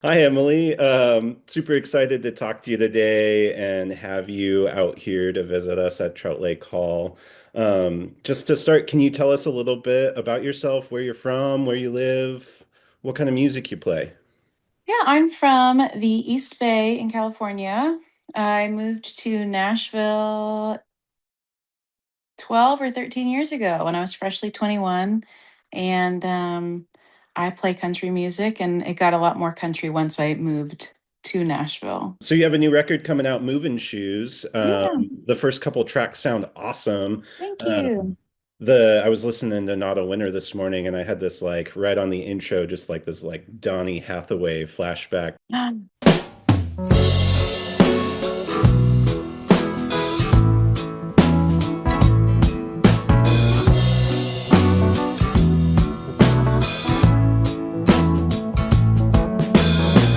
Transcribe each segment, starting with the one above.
Hi, Emily. Super excited to talk to you today and have you out here to visit us at Trout Lake Hall. Just to start, can you tell us a little bit about yourself, where you're from, where you live, what kind of music you play? Yeah, I'm from the East Bay in California. I moved to Nashville 12 or 13 years ago when I was freshly 21. And I play country music, and it got a lot more country once I moved to Nashville. So you have a new record coming out, Moving Shoes. Yeah, The first couple tracks sound awesome. thank Um, you. the I was listening to Not a Winner this morning, and I had this like right on the intro, just like this like Donny Hathaway flashback.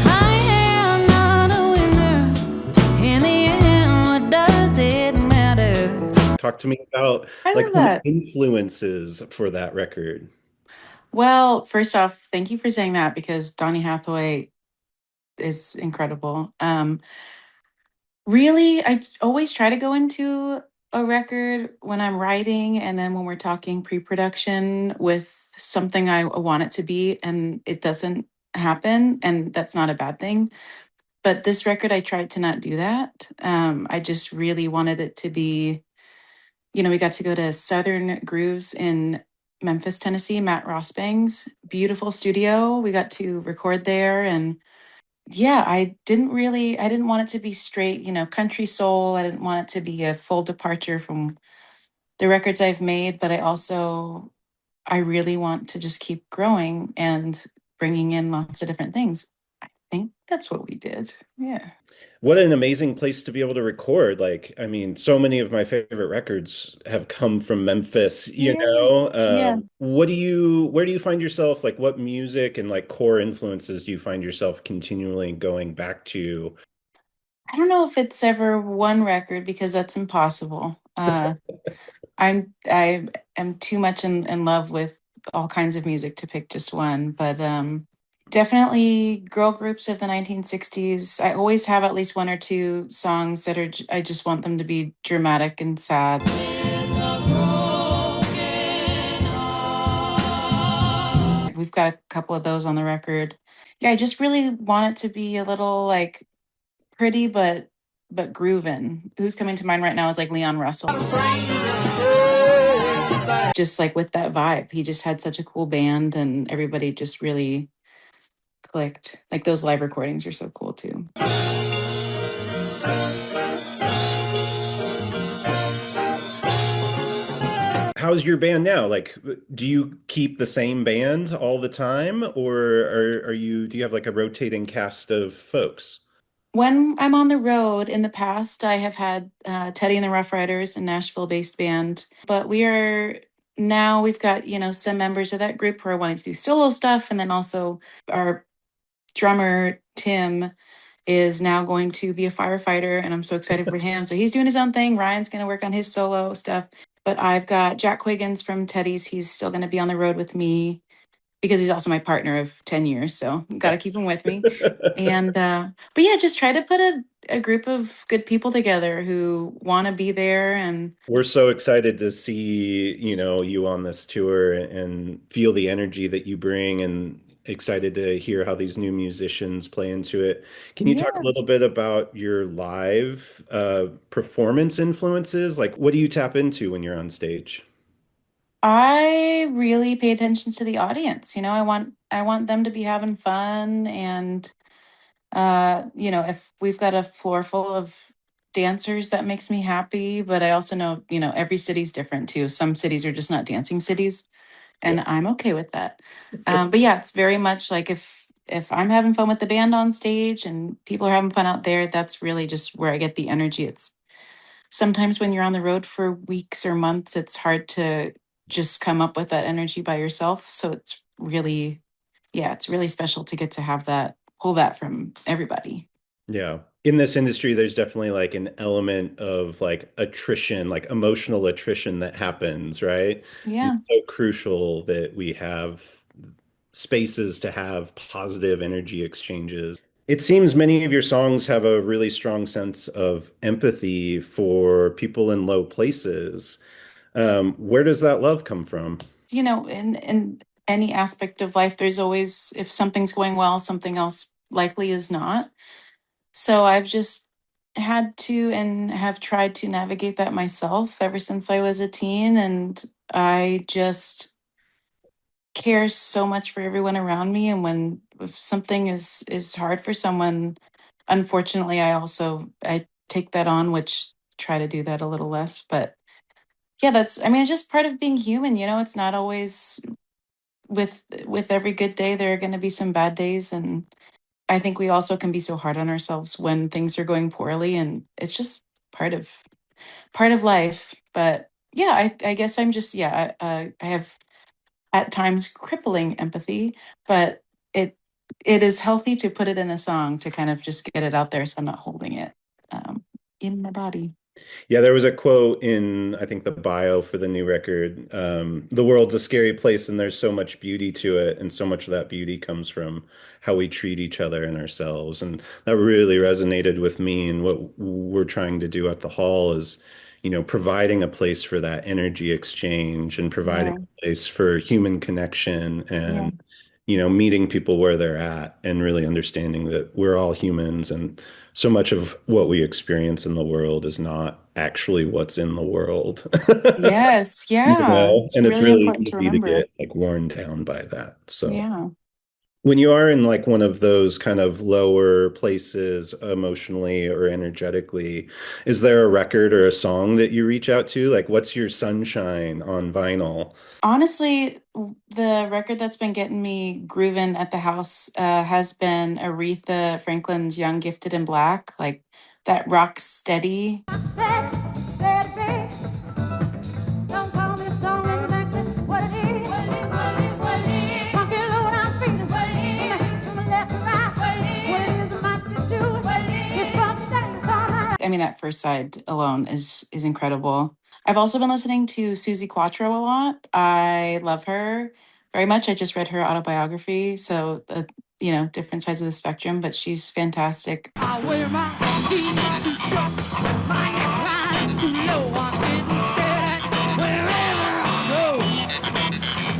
I am not a winner. In the end, what does it matter? Talk to me about I like love some that. influences for that record. Well, first off, thank you for saying that because Donny Hathaway is incredible. Really, I always try to go into a record when I'm writing and then when we're talking pre-production with something I want it to be, and it doesn't happen, and that's not a bad thing. But this record, I tried to not do that. I just really wanted it to be, we got to go to Southern Grooves in Memphis, Tennessee, Matt Rossbang's beautiful studio. We got to record there, and yeah, I didn't want it to be straight, country soul. I didn't want it to be a full departure from the records I've made, but I really want to just keep growing and bringing in lots of different things. I think that's what we did. Yeah. What an amazing place to be able to record. Like, I mean, so many of my favorite records have come from Memphis, you Yeah. know. Yeah. Where do you find yourself? Like, what music and like core influences do you find yourself continually going back to? I don't know if it's ever one record because that's impossible. I am too much in love with all kinds of music to pick just one, but definitely girl groups of the 1960s. I always have at least one or two songs that I just want them to be dramatic and sad. We've got a couple of those on the record. Yeah, I just really want it to be a little like pretty but groovin'. Who's coming to mind right now is like Leon Russell. Just like with that vibe. He just had such a cool band and everybody just really clicked. Like those live recordings are so cool too. How's your band now? Like, do you keep the same band all the time, or do you have like a rotating cast of folks? When I'm on the road in the past, I have had Teddy and the Rough Riders, a Nashville based band, but we've got, some members of that group who are wanting to do solo stuff. And then also our drummer, Tim, is now going to be a firefighter, and I'm so excited for him. So he's doing his own thing. Ryan's going to work on his solo stuff. But I've got Jack Quiggins from Teddy's. He's still going to be on the road with me because he's also my partner of 10 years. So got Yeah. to keep him with me. And, but yeah, just try to put a group of good people together who want to be there. And We're so excited to see, you know, you on this tour and feel the energy that you bring and excited to hear how these new musicians play into it. Can you talk a yeah, little bit about your live performance influences? Like what do you tap into when you're on stage? I really pay attention to the audience. I want them to be having fun, and if we've got a floor full of dancers, that makes me happy. But I also know, every city's different too. Some cities are just not dancing cities, and Yes. I'm okay with that. But yeah, it's very much like if I'm having fun with the band on stage and people are having fun out there, that's really just where I get the energy. It's sometimes when you're on the road for weeks or months, it's hard to just come up with that energy by yourself. So it's really special to get to have that, pull that from everybody. Yeah. In this industry, there's definitely like an element of like attrition, like emotional attrition that happens, right? And Yeah. it's so crucial that we have spaces to have positive energy exchanges. It seems many of your songs have a really strong sense of empathy for people in low places. Where does that love come from? In any aspect of life, there's always, if something's going well, something else likely is not. So I've just had to and have tried to navigate that myself ever since I was a teen. And I just care so much for everyone around me. And when if something is hard for someone, unfortunately, I take that on, which try to do that a little less. But yeah, I mean, it's just part of being human, it's not always with every good day, there are going to be some bad days. And I think we also can be so hard on ourselves when things are going poorly, and it's just part of part of life. But yeah, I guess I'm just, yeah, I have at times crippling empathy, but it it is healthy to put it in a song to kind of just get it out there, so I'm not holding it um, in my body. Yeah, there was a quote in, I think, the bio for the new record. The world's a scary place, and there's so much beauty to it, and so much of that beauty comes from how we treat each other and ourselves. And that really resonated with me. And what we're trying to do at the hall is, providing a place for that energy exchange and providing Yeah, a place for human connection yeah, and meeting people where they're at and really understanding that we're all humans and so much of what we experience in the world is not actually what's in the world. yes, yeah. It's And it's really really important to easy to remember. get like worn down by that. So Yeah. when you are in like one of those kind of lower places emotionally or energetically, is there a record or a song that you reach out to? Like what's your sunshine on vinyl? Honestly, the record that's been getting me grooving at the house has been Aretha Franklin's Young, Gifted, and Black, like that rock steady. I mean, that first side alone is incredible. I've also been listening to Suzi Quatro a lot. I love her very much. I just read her autobiography, so different sides of the spectrum, but she's fantastic. I wear my jeans too short, my neckline too low. I'm getting stared at wherever I go.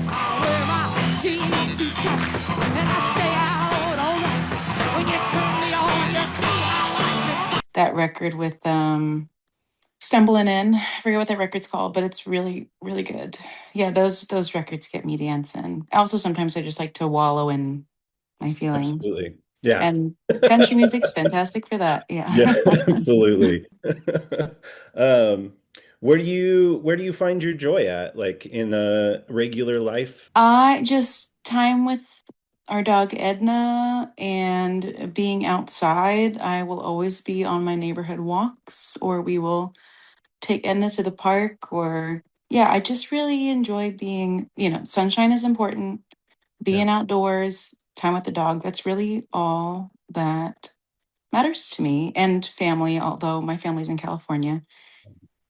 I wear my jeans too tight, and I stay out all night. When you turn me on, you see how I like it. That record with Stumbling In. I forget what that record's called, but it's really, really good. Yeah, those records get me dancing. Also, sometimes I just like to wallow in my feelings. Absolutely. Yeah. And country music's fantastic for that. Yeah, Yeah. absolutely. Um, where do you find your joy at, like in a regular life? I just time with our dog Edna and being outside. I will always be on my neighborhood walks, or we will take Edna to the park, or yeah, I just really enjoy being, sunshine is important, Yeah, being outdoors, time with the dog. That's really all that matters to me, and family, although my family's in California.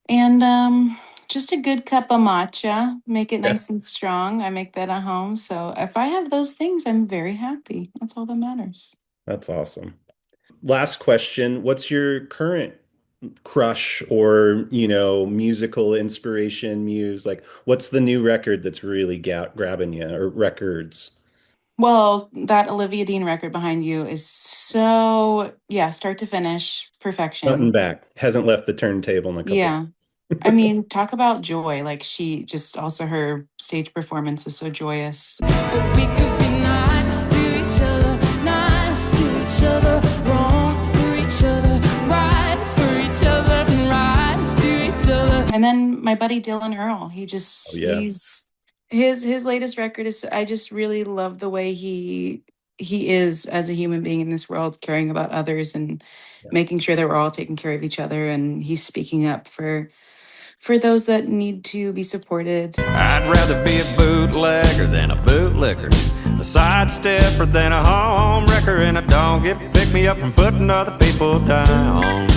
And just a good cup of matcha, make it yeah, nice and strong. I make that at home. So if I have those things, I'm very happy. That's all that matters. that's awesome. Last question. What's your current crush or, musical inspiration, muse? Like, what's the new record that's really grabbing you, or records? Well, that Olivia Dean record behind you is so, yeah, start to finish, Front and perfection. back. Hasn't left the turntable in a couple Yeah. months. I mean, talk about joy. Like she just also her stage performance is so joyous. But we could be nice to each other, nice to each other, wrong for each other, right for each other, and rise to each other. And then my buddy Dylan Earl, Oh yeah. his latest record is, I just really love the way he is as a human being in this world, caring about others and Yeah. making sure that we're all taking care of each other, and he's speaking up for those that need to be supported. I'd rather be a bootlegger than a bootlicker, a sidestepper than a home wrecker, and a dog get pick me up from putting other people down.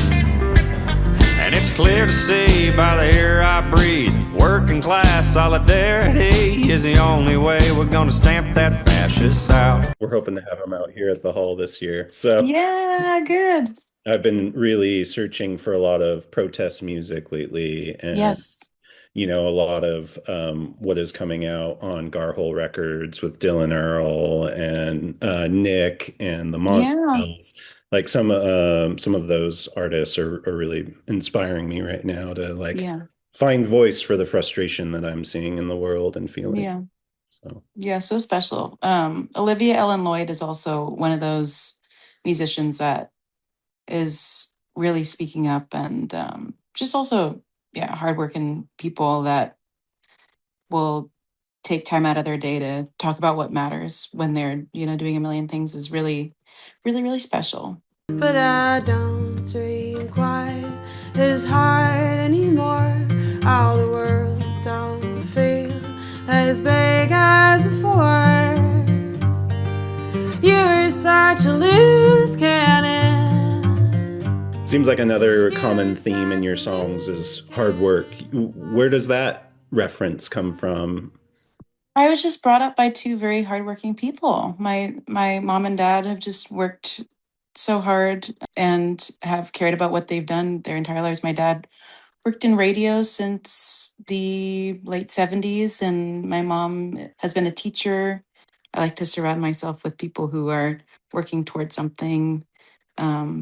And it's clear to see by the air I breathe. Working class solidarity is the only way we're gonna stamp that fascist out. We're hoping to have him out here at the hall this year. So Yeah, good. I've been really searching for a lot of protest music lately, and Yes. a lot of what is coming out on Garhole Records with Dylan Earl and Nick and the Yeah. Mongrels. Like some of those artists are really inspiring me right now to like Yeah. find voice for the frustration that I'm seeing in the world and feeling. Yeah. So Yeah, so special. Olivia Ellen Lloyd is also one of those musicians that is really speaking up and just also, yeah, hardworking people that will take time out of their day to talk about what matters when they're, doing a million things is really, really, really special. But I don't dream quite as hard anymore. All the world don't feel as big as before. You're such a loose cannon. seems like another common theme in your songs is hard work. Where does that reference come from? I was just brought up by two very hardworking people. My mom and dad have just worked so hard and have cared about what they've done their entire lives. My dad worked in radio since the late 70s, and my mom has been a teacher. I like to surround myself with people who are working towards something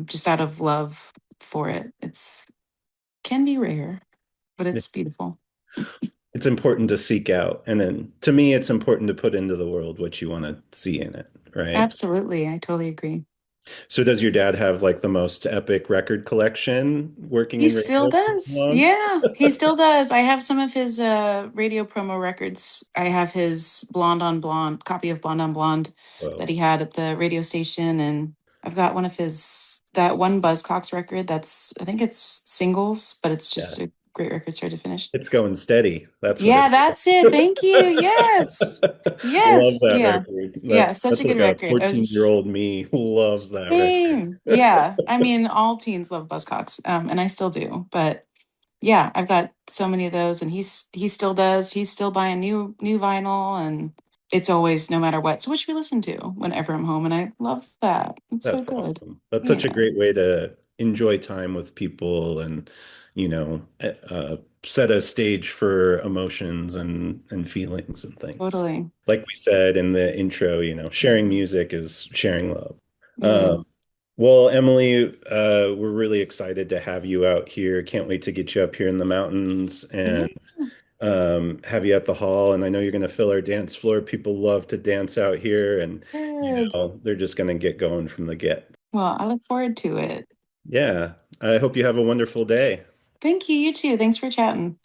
just out of love for it. It's can be rare, but it's beautiful. It's important to seek out. And then to me, it's important to put into the world what you want to see in it, right? Absolutely. I totally agree. So does your dad have like the most epic record collection working He in still radio for so does. long? Yeah, he still does. I have some of his radio promo records. I have his Blonde on Blonde copy of Blonde on Blonde that Whoa. he had at the radio station, and I've got one of his that one Buzzcocks record that's I think it's singles, but it's Yeah. just a great record start to finish. It's going steady. That's what Yeah, it that's it. Thank you. Yes. Love Yes. that Yeah. record. Yeah, such That's a good like a record. I was 14-year-old me loves that record. same. Yeah. I mean, all teens love Buzzcocks, and I still do. But yeah, I've got so many of those, and he still does. He's still buying new vinyl, and it's always no matter what. So what should we listen to whenever I'm home? And I love that. It's so That's good. awesome. That's such a Yeah, great way to enjoy time with people and, set a stage for emotions and feelings and things. totally. Like we said in the intro, sharing music is sharing love. It Um, is. well, Emily, we're really excited to have you out here. Can't wait to get you up here in the mountains Yeah, and have you at the hall. And I know you're going to fill our dance floor. People love to dance out here, and good. they're just going to get going from the get. Well, I look forward to it. Yeah, I hope you have a wonderful day. Thank you. You too. Thanks for chatting.